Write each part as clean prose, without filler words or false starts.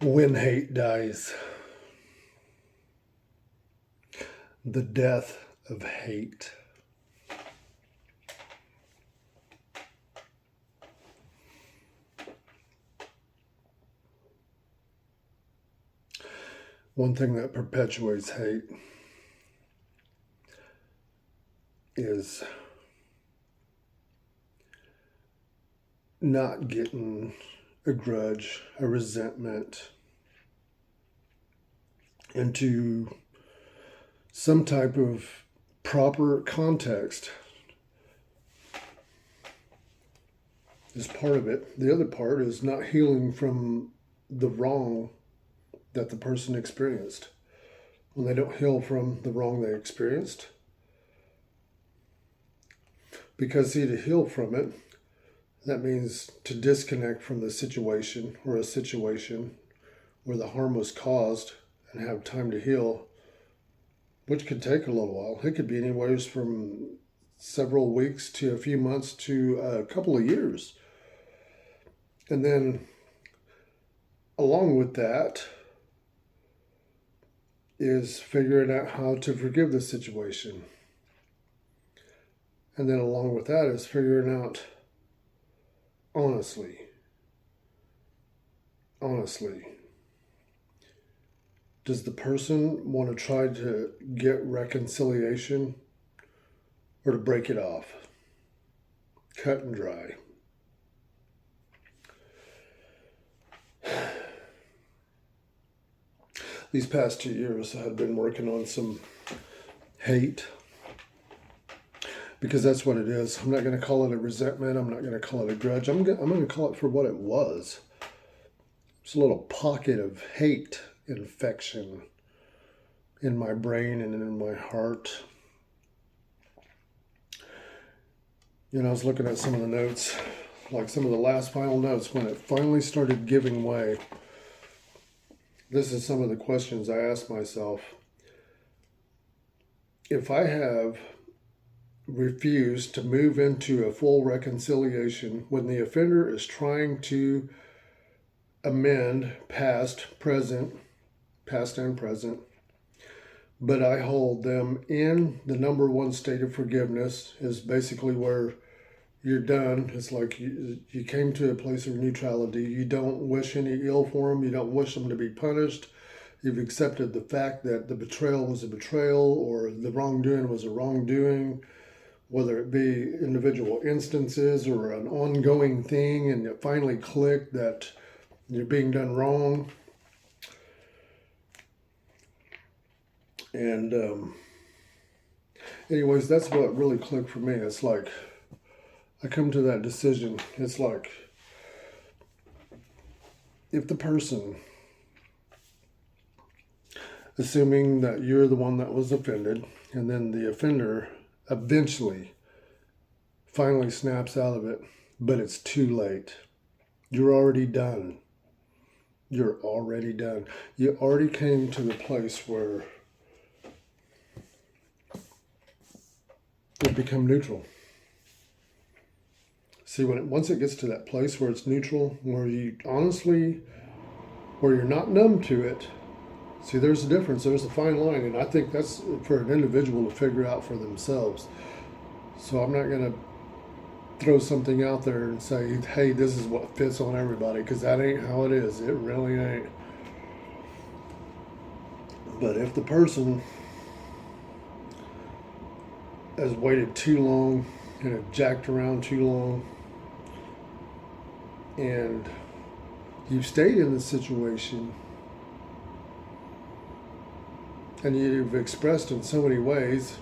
When hate dies, the death of hate. One thing that perpetuates hate is not getting a grudge, a resentment into some type of proper context is part of it. The other part is not healing from the wrong that the person experienced. When they don't heal from the wrong they experienced, because to heal from it, that means to disconnect from the situation or a situation where the harm was caused and have time to heal, which could take a little while. It could be anywhere from several weeks to a few months to a couple of years. And then along with that is figuring out how to forgive the situation. And then along with that is figuring out honestly, does the person want to try to get reconciliation or to break it off? Cut and dry. These past 2 years, I've been working on some hate, because that's what it is. I'm not going to call it a resentment. I'm not going to call it a grudge. I'm going to call it for what it was. It's a little pocket of hate infection in my brain and in my heart. You know, I was looking at some of the notes, like some of the last final notes when it finally started giving way. This is some of the questions I asked myself. If I have refused to move into a full reconciliation when the offender is trying to amend past and present, but I hold them in the number one state of forgiveness, is basically where you're done. It's like you came to a place of neutrality. You don't wish any ill for them. You don't wish them to be punished. You've accepted the fact that the betrayal was a betrayal or the wrongdoing was a wrongdoing, whether it be individual instances or an ongoing thing, and it finally clicked that you're being done wrong. And anyways, that's what really clicked for me. It's like I come to that decision. It's like if the person, assuming that you're the one that was offended, and then the offender eventually finally snaps out of it, but it's too late. You're already done. You're already done. You already came to the place where it become neutral. See, once it gets to that place where it's neutral, where you honestly, where you're not numb to it, see, there's a difference. There's a fine line, and I think that's for an individual to figure out for themselves. So I'm not going to throw something out there and say, hey, this is what fits on everybody, because that ain't how it is. It really ain't. But if the person has waited too long and have jacked around too long, and you've stayed in the situation and you've expressed in so many ways,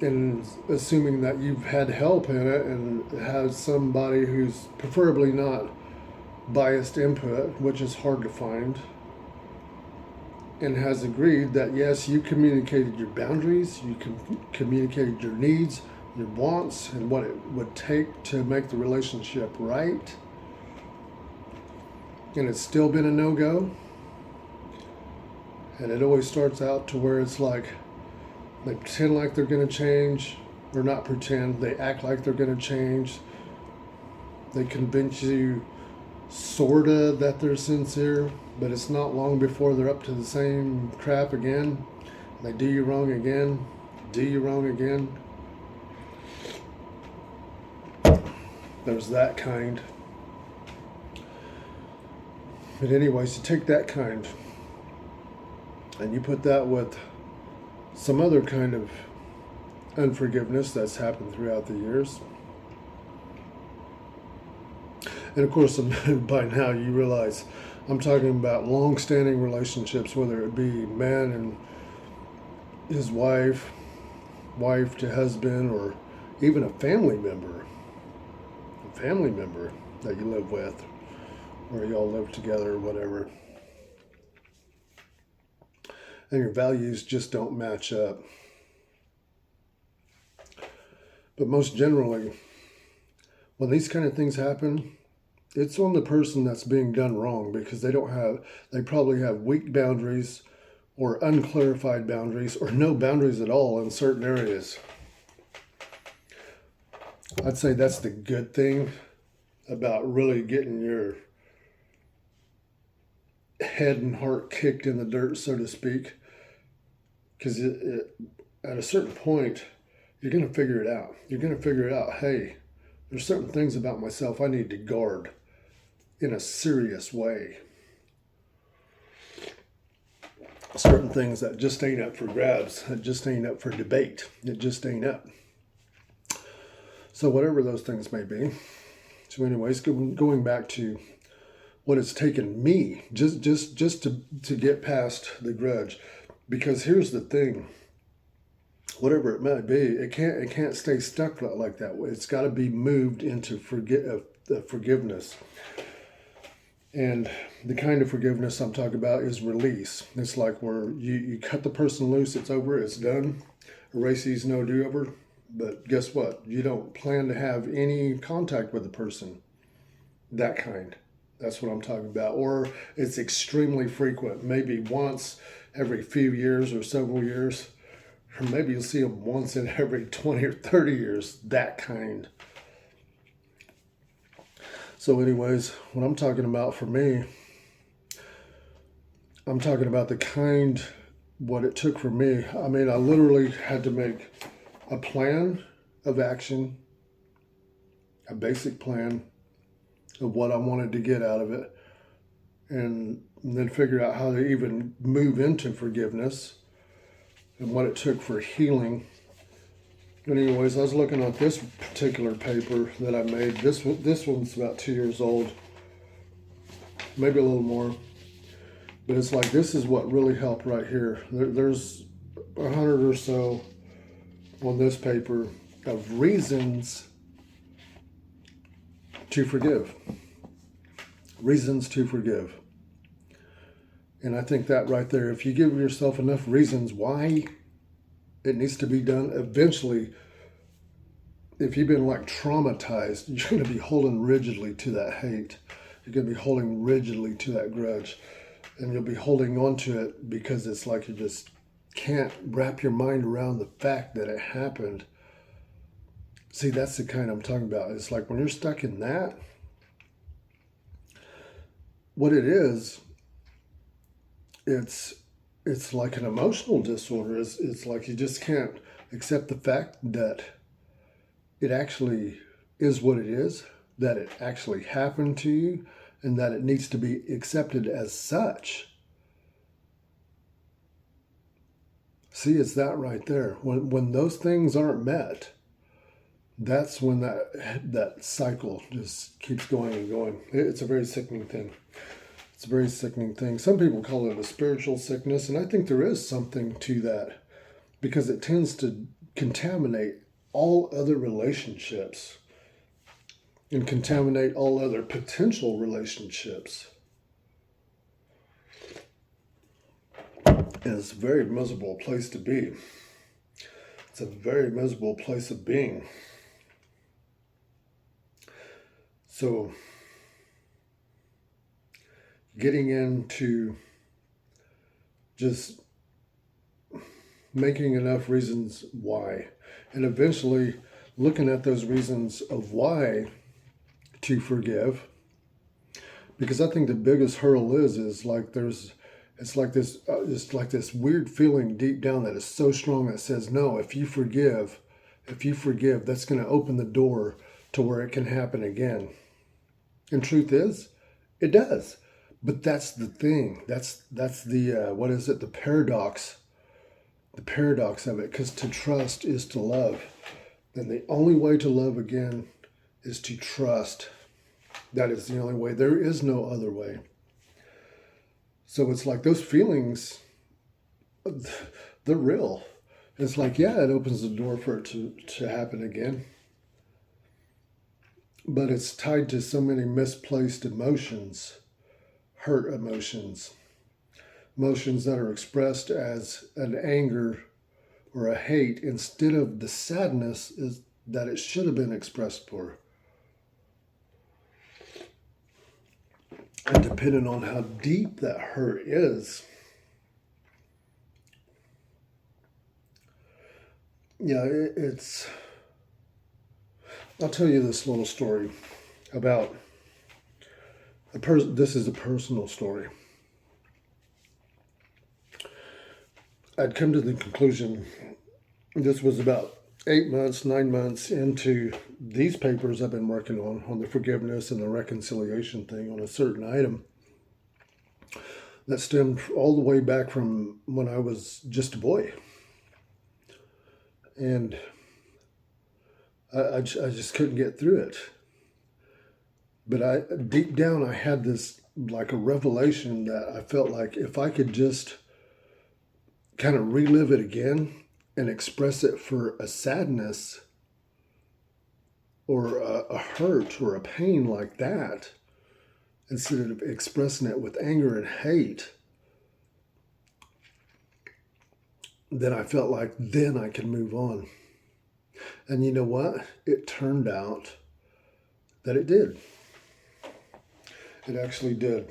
and assuming that you've had help in it and had somebody who's preferably not biased input, which is hard to find, and has agreed that yes, you communicated your boundaries, you communicated your needs, your wants, and what it would take to make the relationship right, and it's still been a no-go. And it always starts out to where it's like they pretend like they're going to change, or not pretend, they act like they're going to change. They convince you sorta that they're sincere, but it's not long before they're up to the same crap again. They do you wrong again, do you wrong again. There's that kind. But anyways, you take that kind and you put that with some other kind of unforgiveness that's happened throughout the years. And of course, by now you realize I'm talking about long-standing relationships, whether it be man and his wife, wife to husband, or even a family member that you live with, or you all live together or whatever. And your values just don't match up. But most generally, when these kind of things happen, it's on the person that's being done wrong, because they probably have weak boundaries or unclarified boundaries or no boundaries at all in certain areas. I'd say that's the good thing about really getting your head and heart kicked in the dirt, so to speak, because at a certain point, you're going to figure it out. You're going to figure it out. Hey, there's certain things about myself I need to guard in a serious way. Certain things that just ain't up for grabs. It just ain't up for debate. It just ain't up. So whatever those things may be. So anyways, going back to what it's taken me just to get past the grudge. Because here's the thing. Whatever it might be, it can't stay stuck like that. It's got to be moved into forgiveness. And the kind of forgiveness I'm talking about is release. It's like where you cut the person loose, it's over, it's done. Erase no do-over. But guess what? You don't plan to have any contact with the person. That kind. That's what I'm talking about. Or it's extremely frequent. Maybe once every few years or several years. Or maybe you'll see them once in every 20 or 30 years. That kind. So anyways, what I'm talking about for me, I'm talking about the kind, what it took for me. I mean, I literally had to make a plan of action, a basic plan of what I wanted to get out of it, and then figure out how to even move into forgiveness and what it took for healing. But anyways, I was looking at this particular paper that I made. This one's about 2 years old, maybe a little more. But it's like, this is what really helped right here. There's 100 or so on this paper of reasons to forgive. Reasons to forgive. And I think that right there, if you give yourself enough reasons why it needs to be done, eventually, if you've been like traumatized, you're going to be holding rigidly to that hate. You're going to be holding rigidly to that grudge. And you'll be holding on to it because it's like you just can't wrap your mind around the fact that it happened. See, that's the kind I'm talking about. It's like when you're stuck in that, what it is, it's like an emotional disorder. It's like you just can't accept the fact that it actually is what it is, that it actually happened to you, and that it needs to be accepted as such. See, it's that right there. When those things aren't met, that's when that cycle just keeps going and going. It's a very sickening thing. It's a very sickening thing. Some people call it a spiritual sickness, and I think there is something to that, because it tends to contaminate all other relationships and contaminate all other potential relationships. And it's a very miserable place to be. It's a very miserable place of being. So, getting into just making enough reasons why, and eventually looking at those reasons of why to forgive, Because I think the biggest hurdle is like it's like this weird feeling deep down that is so strong that says, no, if you forgive, that's going to open the door to where it can happen again. And truth is, it does. But that's the thing. That's the what is it? The paradox. The paradox of it. Because to trust is to love, and the only way to love again is to trust. That is the only way. There is no other way. So it's like those feelings, they're real. It's like, yeah, it opens the door for it to happen again. But it's tied to so many misplaced emotions, hurt emotions, emotions that are expressed as an anger or a hate instead of the sadness is that it should have been expressed for. And depending on how deep that hurt is, it's. I'll tell you this little story about this is a personal story. I'd come to the conclusion, this was about 8 months, 9 months into these papers I've been working on the forgiveness and the reconciliation thing on a certain item that stemmed all the way back from when I was just a boy. And I just couldn't get through it. But deep down, I had this like a revelation that I felt like if I could just kind of relive it again and express it for a sadness or a hurt or a pain like that, instead of expressing it with anger and hate, then I felt like then I could move on. And you know what? It turned out that it did. It actually did.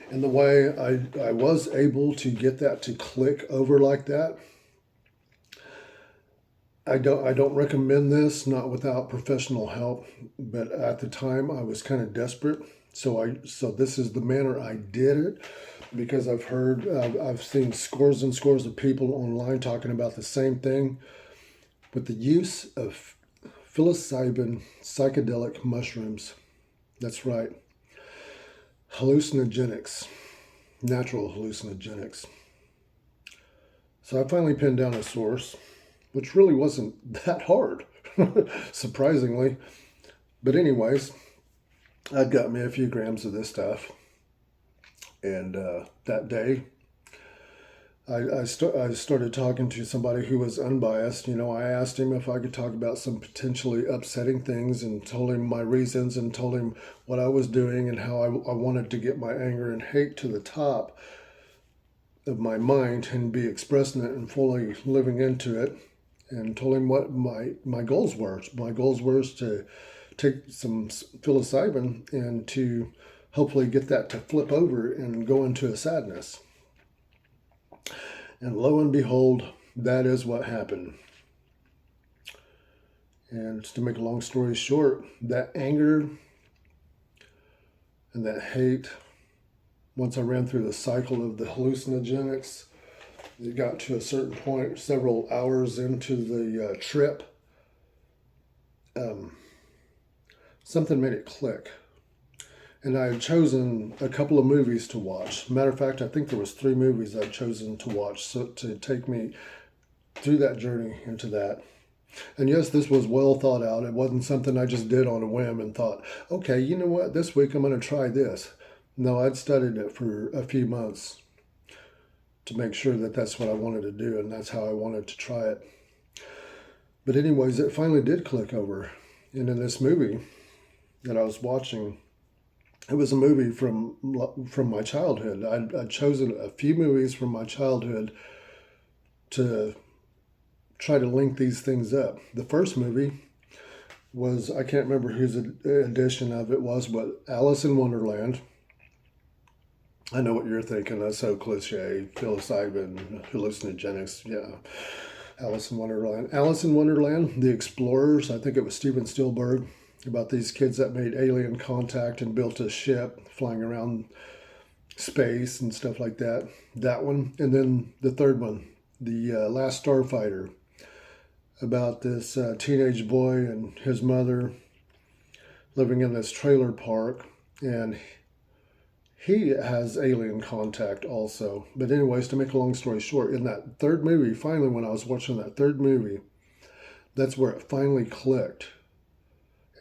And the way I was able to get that to click over like that, I don't recommend this, not without professional help, but at the time I was kind of desperate. So this is the manner I did it, because I've seen scores and scores of people online talking about the same thing with the use of psilocybin psychedelic mushrooms. That's right. Hallucinogenics, natural hallucinogenics. So I finally pinned down a source, which really wasn't that hard, surprisingly. But anyways, I'd got me a few grams of this stuff. And that day, I started talking to somebody who was unbiased. I asked him if I could talk about some potentially upsetting things and told him my reasons and told him what I was doing and how I wanted to get my anger and hate to the top of my mind and be expressing it and fully living into it, and told him what my goals were. My goals were to take some psilocybin and to hopefully get that to flip over and go into a sadness. And lo and behold, that is what happened. And to make a long story short, that anger and that hate, once I ran through the cycle of the hallucinogenics, it got to a certain point, several hours into the trip, something made it click. And I had chosen a couple of movies to watch. Matter of fact, I think there was 3 movies I'd chosen to watch so to take me through that journey into that. And yes, this was well thought out. It wasn't something I just did on a whim and thought, okay, you know what, this week I'm going to try this. No, I'd studied it for a few months to make sure that that's what I wanted to do and that's how I wanted to try it. But anyways, it finally did click over. And in this movie that I was watching, it was a movie from my childhood. I'd chosen a few movies from my childhood to try to link these things up. The first movie was, I can't remember whose edition of it was, but Alice in Wonderland. I know what you're thinking. That's so cliche. Psilocybin, hallucinogenics. Yeah. Alice in Wonderland. Alice in Wonderland, The Explorers, I think it was Steven Spielberg, about these kids that made alien contact and built a ship flying around space and stuff like that. That one. And then the third one, The Last Starfighter, about this teenage boy and his mother living in this trailer park, and he has alien contact also. But anyways, to make a long story short, in that third movie, finally, when I was watching that third movie, that's where it finally clicked.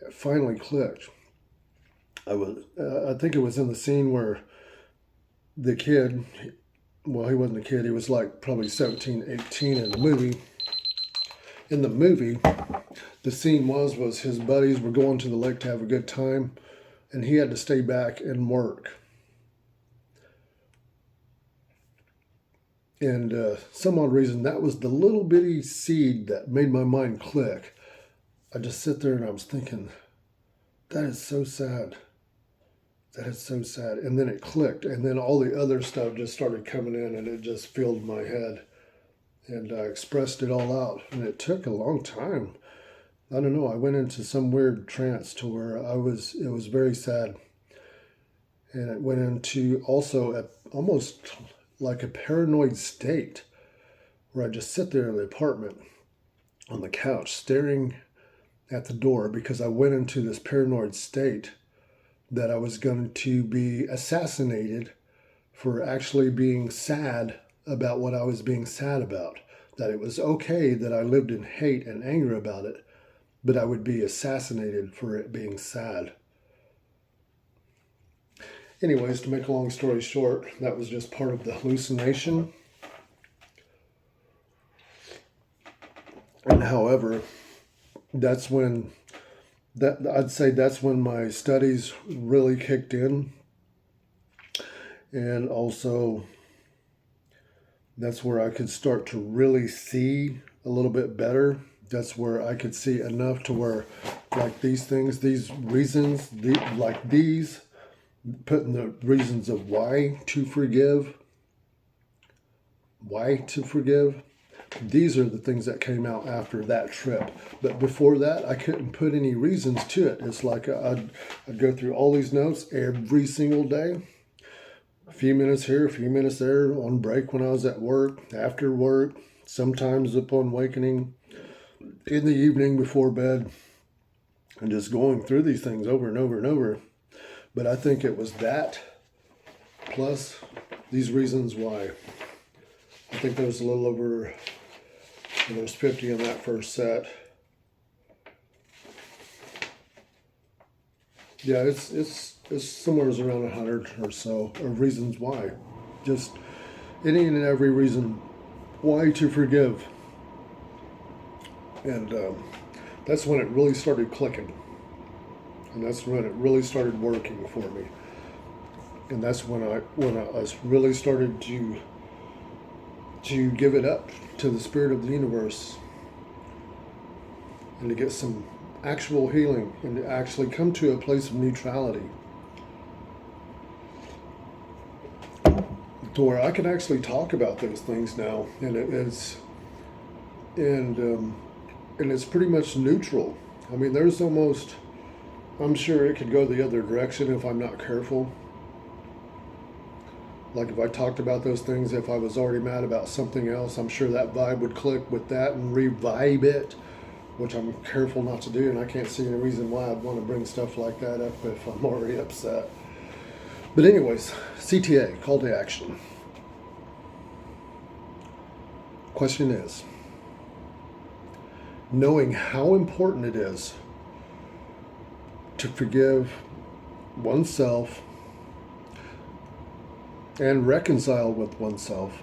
It finally clicked. I think it was in the scene where the kid, well, he wasn't a kid, he was like probably 17, 18 in the movie. In the movie, the scene was his buddies were going to the lake to have a good time, and he had to stay back and work. And some odd reason, that was the little bitty seed that made my mind click. I just sit there and I was thinking, that is so sad. That is so sad. And then it clicked, and then all the other stuff just started coming in, and it just filled my head. And I expressed it all out, and it took a long time. I don't know, I went into some weird trance to where it was very sad. And it went into also almost like a paranoid state, where I just sit there in the apartment on the couch staring at the door, because I went into this paranoid state that I was going to be assassinated for actually being sad about what I was being sad about. That it was okay that I lived in hate and anger about it, but I would be assassinated for it being sad. Anyways, to make a long story short, that was just part of the hallucination. And however, I'd say that's when my studies really kicked in. And also, that's where I could start to really see a little bit better. That's where I could see enough to where, like these things, these reasons, putting the reasons of why to forgive. These are the things that came out after that trip. But before that, I couldn't put any reasons to it. It's like I'd go through all these notes every single day. A few minutes here, a few minutes there, on break when I was at work, after work, sometimes upon awakening, in the evening before bed, and just going through these things over and over and over. But I think it was that, plus these reasons why. I think there was a little over, there was 50 in that first set. Yeah, it's somewhere around 100 or so of reasons why. Just any and every reason why to forgive. And that's when it really started clicking. And that's when it really started working for me. And that's when I really started to give it up to the spirit of the universe, and to get some actual healing, and to actually come to a place of neutrality, to where I can actually talk about those things now, and it's pretty much neutral. I mean, there's almost, I'm sure it could go the other direction if I'm not careful. Like if I talked about those things, if I was already mad about something else, I'm sure that vibe would click with that and revive it, which I'm careful not to do, and I can't see any reason why I'd want to bring stuff like that up if I'm already upset. But anyways, CTA, call to action. Question is, knowing how important it is to forgive oneself and reconcile with oneself,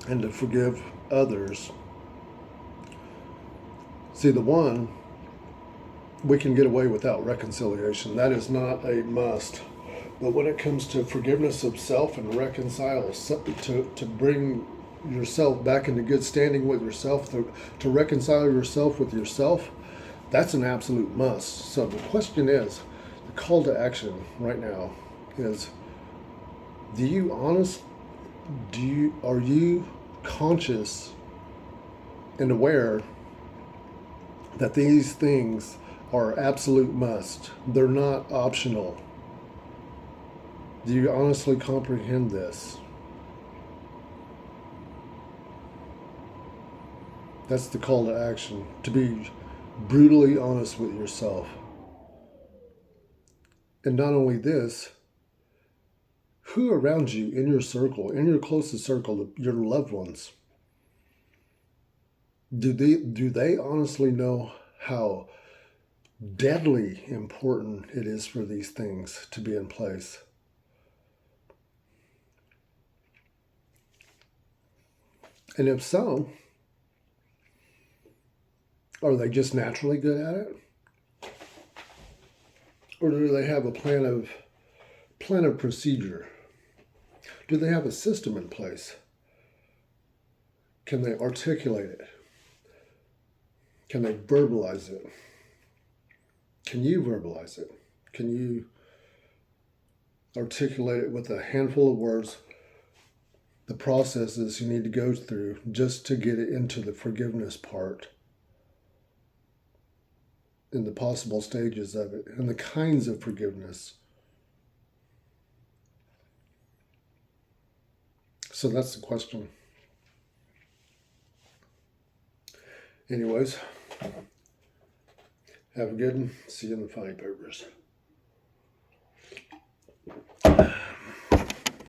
and to forgive others. See, the one, we can get away without reconciliation. That is not a must. But when it comes to forgiveness of self and reconcile, to bring yourself back into good standing with yourself, to reconcile yourself with yourself, that's an absolute must. So the question is, the call to action right now is, are you conscious and aware that these things are absolute must. They're not optional. Do you honestly comprehend this? That's the call to action, to be brutally honest with yourself. And not only this, who around you in your circle, in your closest circle, your loved ones, do they honestly know how deadly important it is for these things to be in place? And if so, are they just naturally good at it? Or do they have a plan of procedure? Do they have a system in place? Can they articulate it? Can they verbalize it? Can you verbalize it? Can you articulate it with a handful of words, the processes you need to go through just to get it into the forgiveness part, and the possible stages of it, and the kinds of forgiveness? So that's the question. Anyways, have a good one. See you in the funny papers.